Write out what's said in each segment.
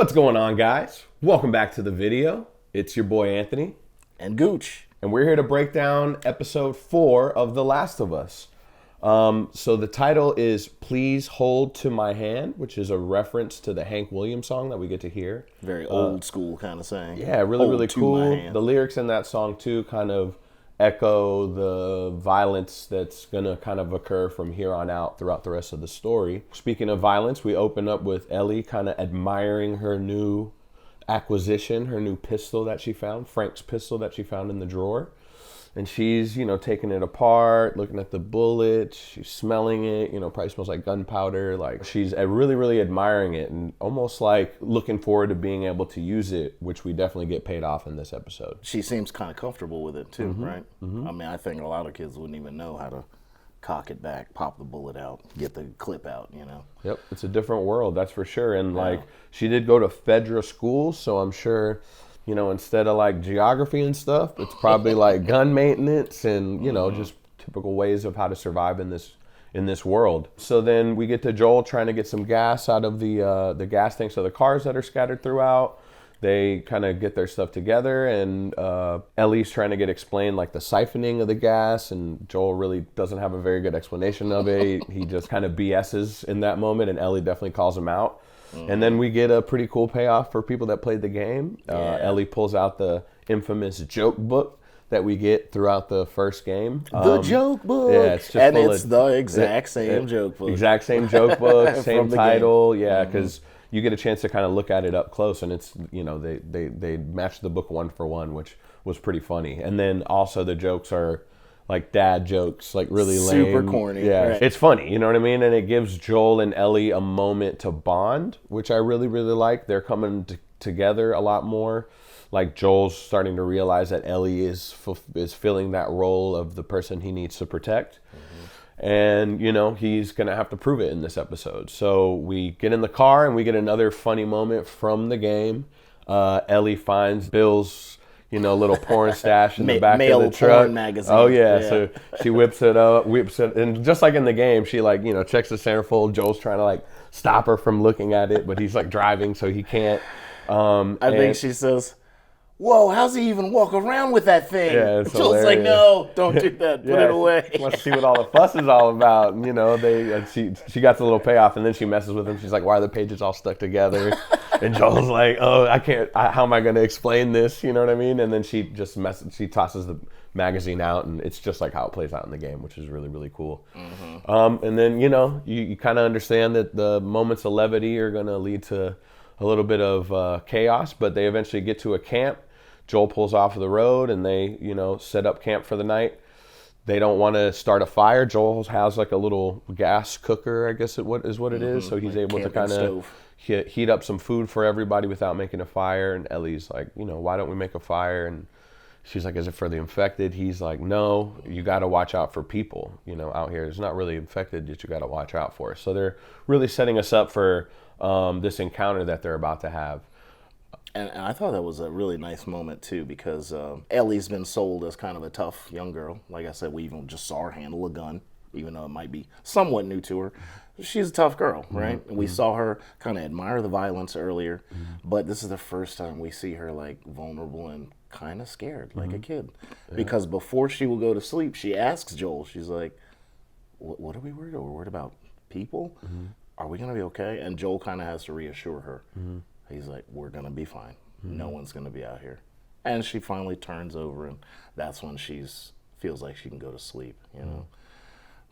What's going on, guys? Welcome back to the video. It's your boy Anthony. And Gooch. And we're here to break down episode 4 of The Last of Us. So the title is Please Hold to My Hand, which is a reference to the Hank Williams song that we get to hear. Very old school kind of saying. Yeah, really cool. The lyrics in that song, too, kind of echo the violence that's going to kind of occur from here on out throughout the rest of the story. Speaking of violence, we open up with Ellie kind of admiring her new acquisition, her new pistol that she found, Frank's pistol that she found in the drawer. And she's, taking it apart, looking at the bullet, she's smelling it, probably smells like gunpowder. Like, she's really admiring it and almost like looking forward to being able to use it, which we definitely get paid off in this episode. She seems kind of comfortable with it too, right? Mm-hmm. I mean, I think a lot of kids wouldn't even know how to cock it back, pop the bullet out, get the clip out, Yep, it's a different world, that's for sure. And she did go to Fedra school, so I'm sure, instead of like geography and stuff, it's probably like gun maintenance and, just typical ways of how to survive in this world. So then we get to Joel trying to get some gas out of the gas tanks of the cars that are scattered throughout. They kind of get their stuff together, and Ellie's trying to get explained like the siphoning of the gas, and Joel really doesn't have a very good explanation of it. He just kind of BS's in that moment, and Ellie definitely calls him out. And then we get a pretty cool payoff for people that played the game. Ellie pulls out the infamous joke book that we get throughout the first game. The joke book. Yeah, it's just it's the exact same joke book. Exact same joke book, same title. Game. Yeah, because you get a chance to kind of look at it up close, and it's, they matched the book one for one, which was pretty funny. And then also the jokes are like dad jokes, like really lame. Super corny. Yeah, right. It's funny, you know what I mean? And it gives Joel and Ellie a moment to bond, which I really like. They're coming together a lot more. Like Joel's starting to realize that Ellie is filling that role of the person he needs to protect. And, he's going to have to prove it in this episode. So we get in the car and we get another funny moment from the game. Ellie finds Bill's, little porn stash in the back of the truck. Porn magazine. Oh, yeah. So she whips it. And just like in the game, she checks the centerfold. Joel's trying to stop her from looking at it, but he's driving, so he can't. I think she says, "Whoa, how's he even walk around with that thing?" Yeah, Joel's like, "No, don't do that. Put it away." She wants to see what all the fuss is all about. And, she got the little payoff, and then she messes with him. She's like, "Why are the pages all stuck together?" And Joel's like, "Oh, I can't. How am I going to explain this?" You know what I mean? And then she just she tosses the magazine out, and it's just like how it plays out in the game, which is really cool. And then you kind of understand that the moments of levity are going to lead to a little bit of chaos, but they eventually get to a camp. Joel pulls off of the road, and they, set up camp for the night. They don't want to start a fire. Joel has a little gas cooker, I guess is what it is. So he's able to kind of heat up some food for everybody without making a fire. And Ellie's like, why don't we make a fire? And she's like, is it for the infected? He's like, no, you got to watch out for people, out here. It's not really infected that you got to watch out for. So they're really setting us up for this encounter that they're about to have. And I thought that was a really nice moment, too, because Ellie's been sold as kind of a tough young girl. Like I said, we even just saw her handle a gun, even though it might be somewhat new to her. She's a tough girl, right? And we saw her kind of admire the violence earlier, but this is the first time we see her, vulnerable and kind of scared, like a kid. Yeah. Because before she will go to sleep, she asks Joel, she's like, what are we worried about? We're worried about people? Are we going to be okay? And Joel kind of has to reassure her. He's like, we're going to be fine. No one's going to be out here. And she finally turns over, and that's when she feels like she can go to sleep,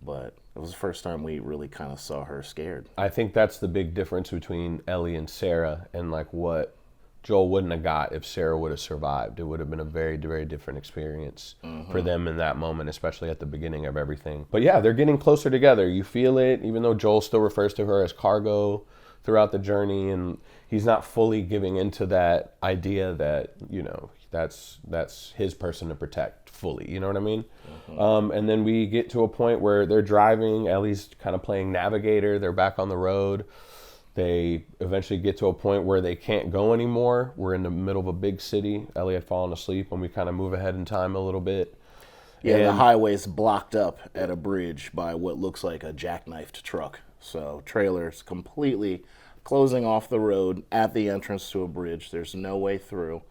But it was the first time we really kind of saw her scared. I think that's the big difference between Ellie and Sarah and what Joel wouldn't have got if Sarah would have survived. It would have been a very, very different experience for them in that moment, especially at the beginning of everything. But yeah, they're getting closer together. You feel it, even though Joel still refers to her as cargo throughout the journey, and he's not fully giving into that idea that, that's his person to protect fully. You know what I mean? And then we get to a point where they're driving. Ellie's kind of playing navigator. They're back on the road. They eventually get to a point where they can't go anymore. We're in the middle of a big city. Ellie had fallen asleep, and we kind of move ahead in time a little bit. Yeah, the highway's blocked up at a bridge by what looks like a jackknifed truck. So trailer's completely closing off the road at the entrance to a bridge. There's no way through.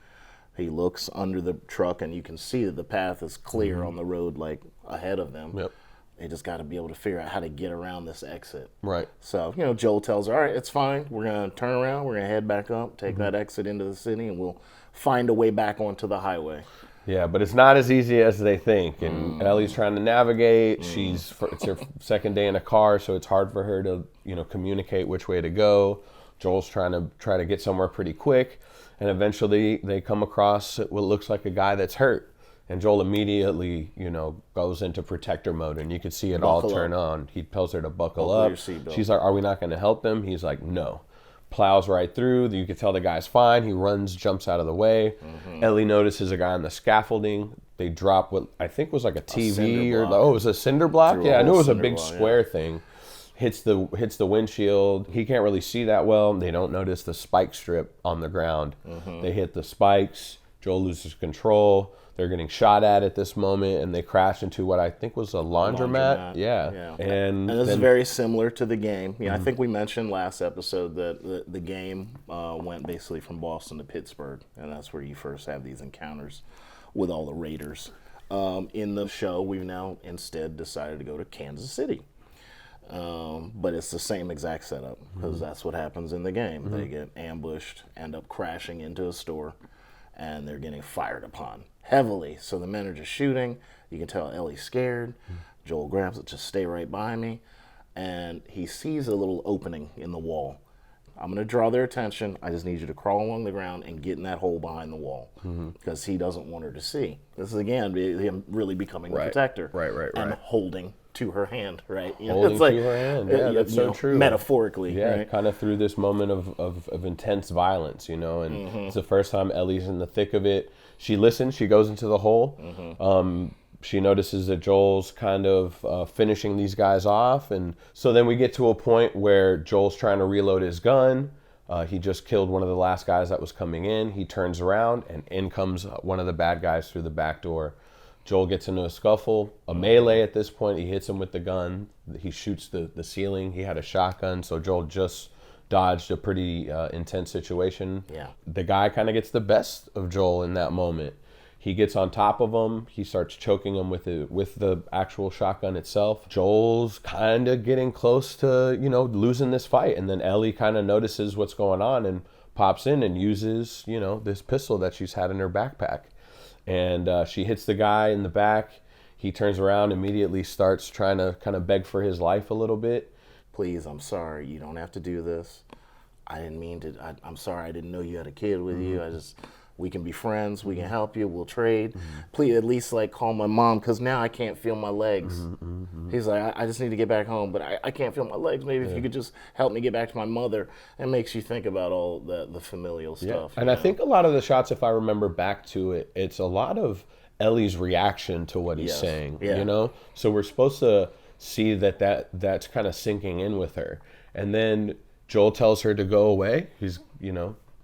He looks under the truck, and you can see that the path is clear on the road, like ahead of them. Yep. They just got to be able to figure out how to get around this exit. Right. So, Joel tells her, all right, it's fine. We're going to turn around. We're going to head back up, take that exit into the city, and we'll find a way back onto the highway. Yeah, but it's not as easy as they think. And Ellie's trying to navigate. It's her second day in a car, so it's hard for her to, communicate which way to go. Joel's trying to get somewhere pretty quick. And eventually they come across what looks like a guy that's hurt. And Joel immediately, goes into protector mode, and you can see it all turn on. He tells her to buckle up. Your seatbelt. She's like, are we not going to help them? He's like, no. Plows right through. You can tell the guy's fine. He runs, jumps out of the way. Ellie notices a guy on the scaffolding. They drop what I think was like a TV or it was a cinder block. Yeah, I knew it was a big square thing. Hits the windshield. He can't really see that well. They don't notice the spike strip on the ground. They hit the spikes. Joel loses control. They're getting shot at this moment, and they crash into what I think was a laundromat. Yeah. And this is very similar to the game. I think we mentioned last episode that the game went basically from Boston to Pittsburgh, and that's where you first have these encounters with all the Raiders. In the show, we've now instead decided to go to Kansas City. But it's the same exact setup, because that's what happens in the game. They get ambushed, end up crashing into a store, and they're getting fired upon heavily. So the men are just shooting. You can tell Ellie's scared. Joel grabs it, just stay right by me. And he sees a little opening in the wall. I'm going to draw their attention. I just need you to crawl along the ground and get in that hole behind the wall, because he doesn't want her to see. This is, again, him really becoming the protector. Right. And holding to her hand, right? Holding to her hand, yeah, that's so true. Metaphorically, yeah, right? kind of through this moment of intense violence, and it's the first time Ellie's in the thick of it. She listens, she goes into the hole. She notices that Joel's kind of finishing these guys off, and so then we get to a point where Joel's trying to reload his gun. He just killed one of the last guys that was coming in. He turns around, and in comes one of the bad guys through the back door. Joel gets into a scuffle, a melee at this point. He hits him with the gun. He shoots the ceiling. He had a shotgun, so Joel just dodged a pretty intense situation. Yeah. The guy kind of gets the best of Joel in that moment. He gets on top of him. He starts choking him with the actual shotgun itself. Joel's kind of getting close to, losing this fight. And then Ellie kind of notices what's going on and pops in and uses, this pistol that she's had in her backpack. And she hits the guy in the back. He turns around, immediately starts trying to kind of beg for his life a little bit. Please, I'm sorry. You don't have to do this. I didn't mean to. I'm sorry. I didn't know you had a kid with you. We can be friends. We can help you. We'll trade. Please, at least call my mom, because now I can't feel my legs. He's like, I just need to get back home, but I can't feel my legs. Maybe if you could just help me get back to my mother. It makes you think about all the familial stuff. And I think a lot of the shots, if I remember back to it, it's a lot of Ellie's reaction to what he's saying. So we're supposed to see that's kind of sinking in with her. And then Joel tells her to go away. He's,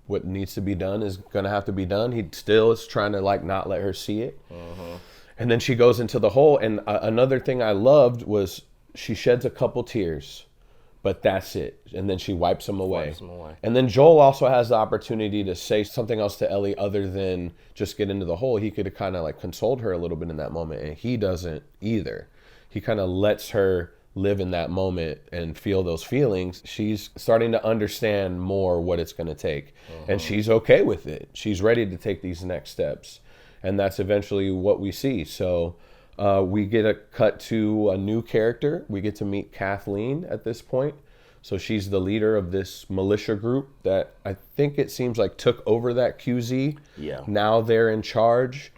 what needs to be done is going to have to be done. He still is trying to not let her see it. And then she goes into the hole. And another thing I loved was she sheds a couple tears, but that's it. And then she wipes them away. And then Joel also has the opportunity to say something else to Ellie other than just get into the hole. He could have kind of consoled her a little bit in that moment, and he doesn't either. He kind of lets her live in that moment and feel those feelings. She's starting to understand more what it's going to take. And she's okay with it. She's ready to take these next steps. And that's eventually what we see. So we get a cut to a new character. We get to meet Kathleen at this point. So she's the leader of this militia group that I think it seems like took over that QZ. Yeah. Now they're in charge.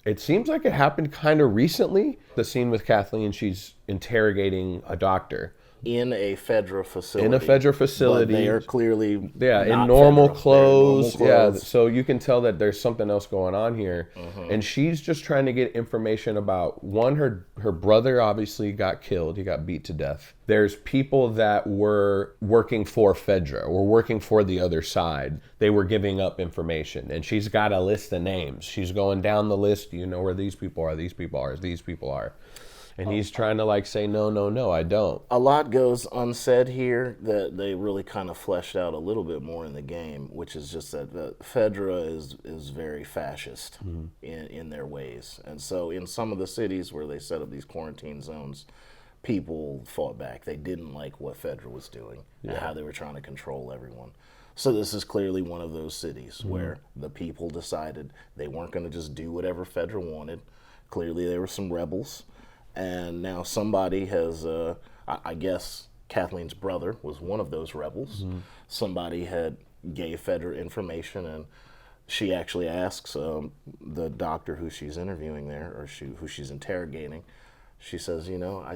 It seems like it happened kind of recently. The scene with Kathleen, she's interrogating a doctor. In a Fedra facility. But they are clearly in normal clothes. Yeah, so you can tell that there's something else going on here. And she's just trying to get information about, one, her brother obviously got killed. He got beat to death. There's people that were working for Fedra or working for the other side. They were giving up information. And she's got a list of names. She's going down the list. You know where these people are, these people are, these people are. And he's trying to like say, no, no, no, I don't. A lot goes unsaid here that they really kind of fleshed out a little bit more in the game, which is just that Fedra is very fascist in their ways. And so in some of the cities where they set up these quarantine zones, people fought back. They didn't like what Fedra was doing and how they were trying to control everyone. So this is clearly one of those cities where the people decided they weren't going to just do whatever Fedra wanted. Clearly there were some rebels. And now somebody has, I guess Kathleen's brother was one of those rebels. Somebody had gave Fedra information, and she actually asks the doctor who she's interviewing there, or who she's interrogating, she says, you know,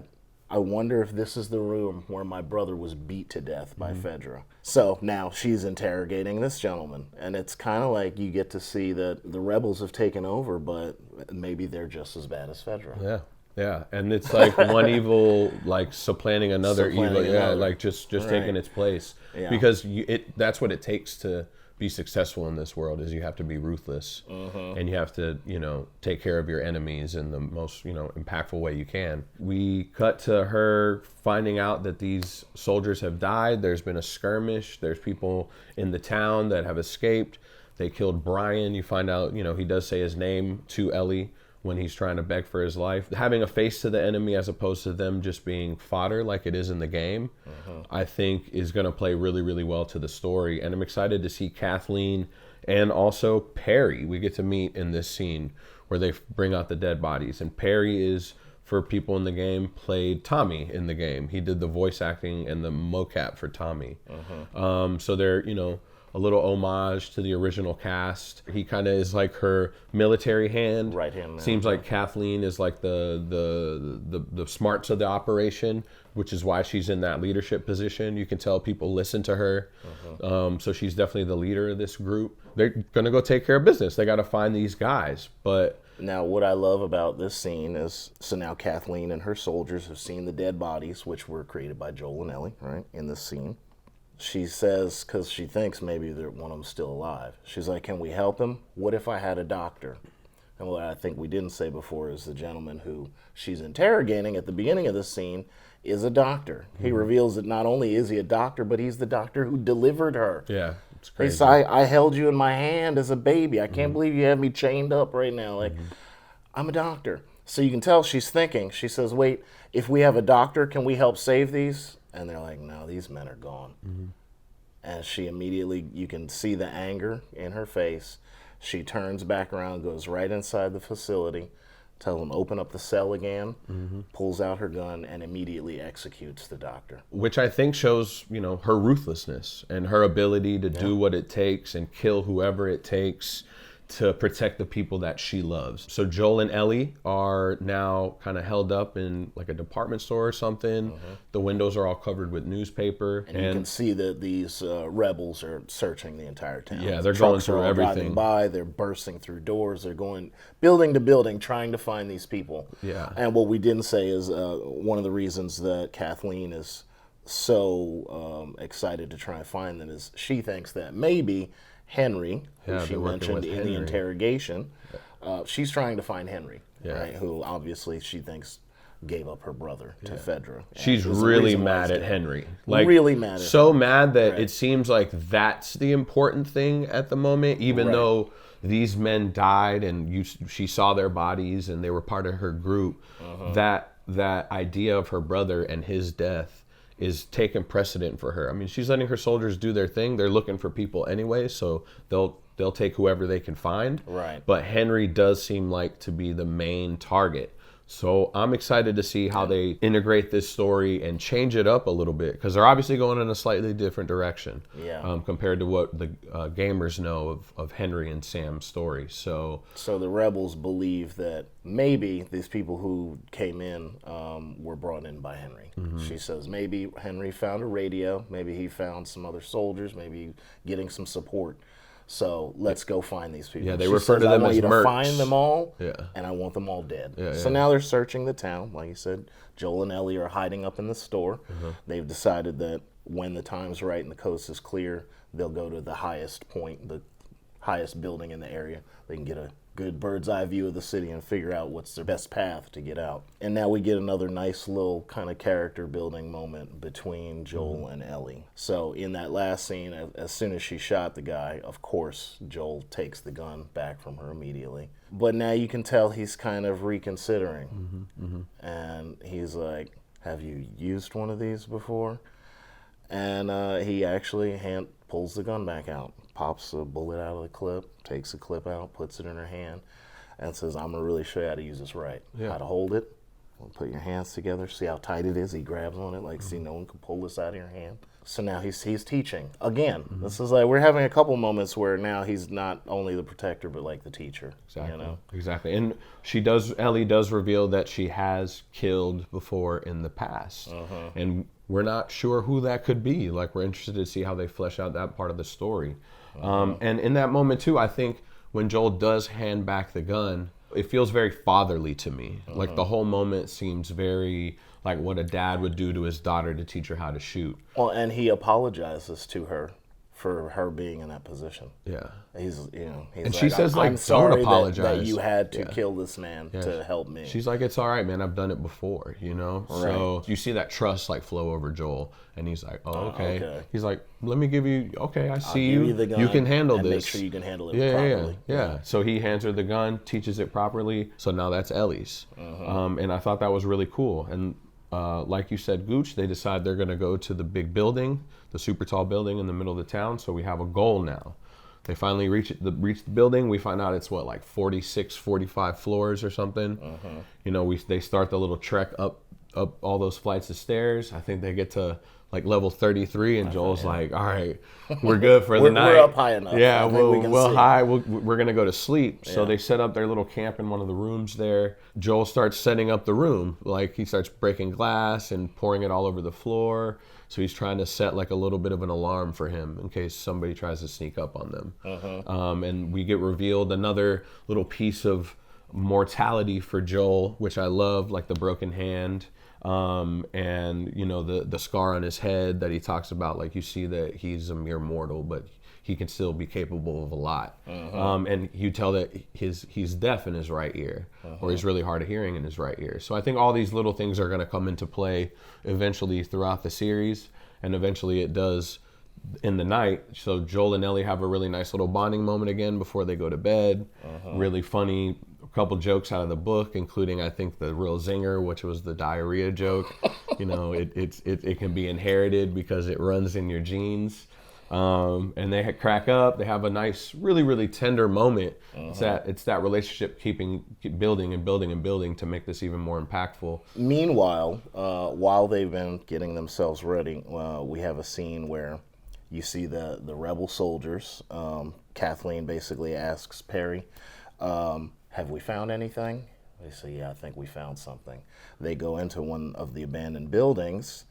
I wonder if this is the room where my brother was beat to death by Fedra. So now she's interrogating this gentleman, and it's kind of like you get to see that the rebels have taken over, but maybe they're just as bad as Fedra. Yeah. Yeah, and it's like one evil like supplanting another evil. Yeah, like just taking its place. Yeah. Because that's what it takes to be successful in this world, is you have to be ruthless, and you have to, you know, take care of your enemies in the most, you know, impactful way you can. We cut to her finding out that these soldiers have died. There's been a skirmish. There's people in the town that have escaped. They killed Brian. You find out, you know, he does say his name to Ellie when he's trying to beg for his life. Having a face to the enemy as opposed to them just being fodder like it is in the game, I think is going to play really, really well to the story. And I'm excited to see Kathleen and also Perry. We get to meet in this scene where they bring out the dead bodies. And Perry is, for people in the game, played Tommy in the game. He did the voice acting and the mocap for Tommy. So they're, you know, a little homage to the original cast. He kind of is like her military hand. Right hand man. Seems like Kathleen is like the smarts of the operation, which is why she's in that leadership position. You can tell people listen to her. So she's definitely the leader of this group. They're gonna go take care of business. They got to find these guys. But now what I love about this scene is, so now Kathleen and her soldiers have seen the dead bodies, which were created by Joel and Ellie, right, in this scene. She says, because she thinks maybe one of them's still alive, she's like, can we help him? What if I had a doctor? And what I think we didn't say before is the gentleman who she's interrogating at the beginning of the scene is a doctor. He reveals that not only is he a doctor, but he's the doctor who delivered her. Yeah, it's crazy. He says, I held you in my hand as a baby. I can't believe you have me chained up right now. Like, I'm a doctor. So you can tell she's thinking. She says, wait, if we have a doctor, can we help save these? And they're like, no, these men are gone. And she immediately, you can see the anger in her face. She turns back around, goes right inside the facility, tells them open up the cell again, pulls out her gun, and immediately executes the doctor. Which I think shows, you know, her ruthlessness and her ability to do what it takes and kill whoever it takes to protect the people that she loves. So Joel and Ellie are now kind of held up in like a department store or something. The windows are all covered with newspaper. And you can see that these rebels are searching the entire town. Yeah, they're going through everything. Driving by, they're bursting through doors, they're going building to building, trying to find these people. Yeah. And what we didn't say is one of the reasons that Kathleen is so excited to try and find them is she thinks that maybe Henry, who she mentioned in the interrogation, she's trying to find Henry, right? Who obviously she thinks gave up her brother to Fedra. She's really mad at Henry. Like, really mad at so mad that it seems like that's the important thing at the moment, even though these men died and she saw their bodies and they were part of her group. That idea of her brother and his death is taking precedent for her. I mean, she's letting her soldiers do their thing. They're looking for people anyway, so they'll take whoever they can find. Right. But Henry does seem like to be the main target. So I'm excited to see how they integrate this story and change it up a little bit, because they're obviously going in a slightly different direction compared to what the gamers know of Henry and Sam's story. So the rebels believe that maybe these people who came in were brought in by Henry. She says maybe Henry found a radio, maybe he found some other soldiers, maybe getting some support. So let's go find these people. Yeah, they refer to them as mercs. I want you to find them all, and I want them all dead. So now they're searching the town. Like you said, Joel and Ellie are hiding up in the store. They've decided that when the time's right and the coast is clear, they'll go to the highest point, the highest building in the area. They can get a good bird's eye view of the city and figure out what's their best path to get out. And now we get another nice little kind of character building moment between Joel and Ellie. So in that last scene, as soon as she shot the guy, of course, Joel takes the gun back from her immediately. But now you can tell he's kind of reconsidering. And he's like, have you used one of these before? And he actually pulls the gun back out, pops a bullet out of the clip, takes the clip out, puts it in her hand, and says, I'm going to really show you how to use this right. How to hold it. Put your hands together, see how tight it is. He grabs on it, like, see, no one can pull this out of your hand. So now he's teaching. Again, this is like, we're having a couple moments where now he's not only the protector, but like the teacher. Exactly. You know? Exactly. And Ellie does reveal that she has killed before in the past. And we're not sure who that could be. Like, we're interested to see how they flesh out that part of the story. And in that moment too, I think when Joel does hand back the gun, it feels very fatherly to me. Like, the whole moment seems very like what a dad would do to his daughter to teach her how to shoot. Well, and he apologizes to her for her being in that position. Yeah. He's And like, she says, like, I'm don't sorry apologize. that you had to kill this man to help me. She's like, it's all right, man. I've done it before, you know? Right. So you see that trust, like, flow over Joel. And he's like, oh, okay. Okay. He's like, let me give you, okay, I see I'll you. give you the gun You can handle and this. make sure you can handle it Yeah. properly. Yeah. So he hands her the gun, teaches it properly. So now that's Ellie's. And I thought that was really cool. And like you said, Gooch, they decide they're going to go to the big building, the super tall building in the middle of the town. So we have a goal now. They finally reach the building. We find out it's what, like 46, 45 floors or something. You know, they start the little trek up all those flights of stairs. I think they get to like level 33, and Joel's like, all right, we're good for the night. We're up high enough. Yeah, we're going to go to sleep. So they set up their little camp in one of the rooms there. Joel starts setting up the room. Like, he starts breaking glass and pouring it all over the floor. So he's trying to set like a little bit of an alarm for him in case somebody tries to sneak up on them. And we get revealed another little piece of mortality for Joel, which I love, like the broken hand. And you know, the scar on his head that he talks about, like, you see that he's a mere mortal, but he can still be capable of a lot. And you tell that he's deaf in his right ear, or he's really hard of hearing in his right ear. So I think all these little things are going to come into play eventually throughout the series, and eventually it does in the night. So Joel and Ellie have a really nice little bonding moment again before they go to bed. Really funny. Couple jokes out of the book, including, I think, the real zinger, which was the diarrhea joke. You know, it can be inherited because it runs in your genes. And they crack up. They have a nice, really, really tender moment. It's that relationship keep building and building and building to make this even more impactful. Meanwhile, while they've been getting themselves ready, we have a scene where you see the rebel soldiers. Kathleen basically asks Perry, have we found anything? They say, yeah, I think we found something. They go into one of the abandoned buildings.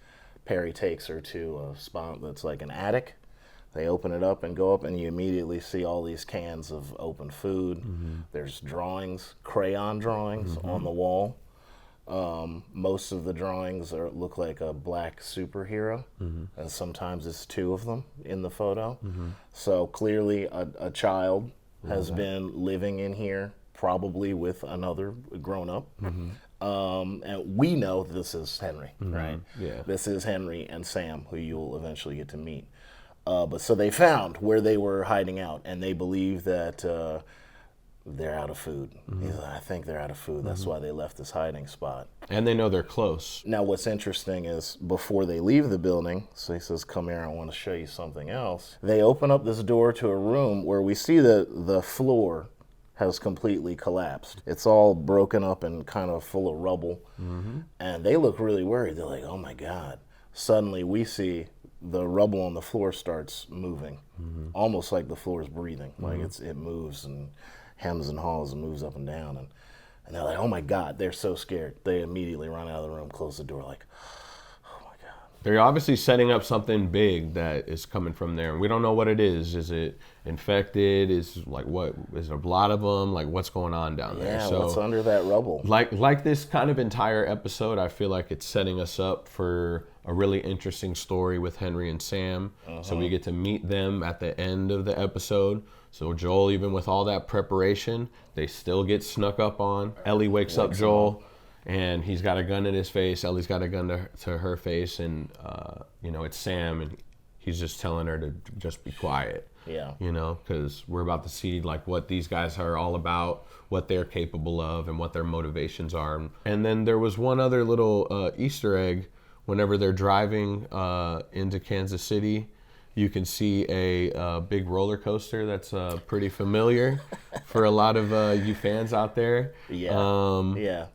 Perry takes her to a spot that's like an attic. They open it up and go up, and you immediately see all these cans of open food. There's drawings, crayon drawings on the wall. Most of the drawings look like a black superhero, and sometimes it's two of them in the photo. So clearly a child has been living in here, probably with another grown-up. And we know this is Henry, right? Yeah. This is Henry and Sam, who you'll eventually get to meet. But so they found where they were hiding out, and they believe that they're out of food. He's like, I think they're out of food. That's why they left this hiding spot. And they know they're close. Now, what's interesting is before they leave the building, so he says, come here, I want to show you something else. They open up this door to a room where we see the floor has completely collapsed. It's all broken up and kind of full of rubble. And they look really worried. They're like, oh my God. Suddenly we see the rubble on the floor starts moving, almost like the floor is breathing. Like it moves and hems and haws and moves up and down. And they're like, oh my God, they're so scared. They immediately run out of the room, close the door, like, oh my God. they're obviously setting up something big that is coming from there. And we don't know what it is. Is it infected? Is like what? Is there a lot of them? Like what's going on down there? Yeah, So what's under that rubble? like this kind of entire episode, I feel like it's setting us up for a really interesting story with Henry and Sam. So we get to meet them at the end of the episode. So Joel, even with all that preparation, they still get snuck up on. Ellie wakes up Joel, and he's got a gun in his face. Ellie's got a gun to her face, and it's Sam, and he's just telling her to just be quiet. Yeah. Because we're about to see like what these guys are all about, what they're capable of, and what their motivations are. And then there was one other little Easter egg. Whenever they're driving into Kansas City, you can see a big roller coaster that's pretty familiar for a lot of you fans out there. Yeah.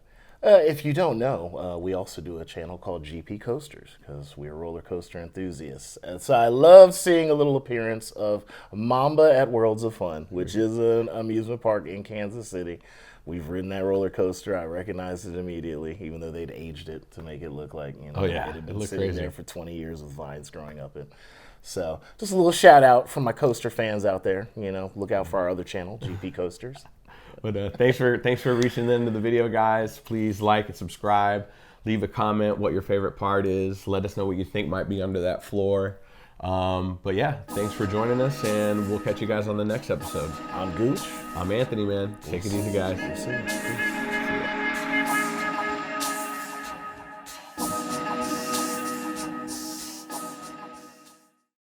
If you don't know, we also do a channel called GP Coasters because we're roller coaster enthusiasts. And so I love seeing a little appearance of Mamba at Worlds of Fun, which is an amusement park in Kansas City. We've ridden that roller coaster. I recognized it immediately, even though they'd aged it to make it look like, it had been sitting crazy there for 20 years with vines growing up in. So just a little shout out from my coaster fans out there. Look out for our other channel, GP Coasters. But thanks for reaching into the video, guys. Please like and subscribe. Leave a comment what your favorite part is. Let us know what you think might be under that floor. But yeah, thanks for joining us, and we'll catch you guys on the next episode. I'm Gooch. I'm Anthony, man. Take it easy, guys. We'll see you. Peace.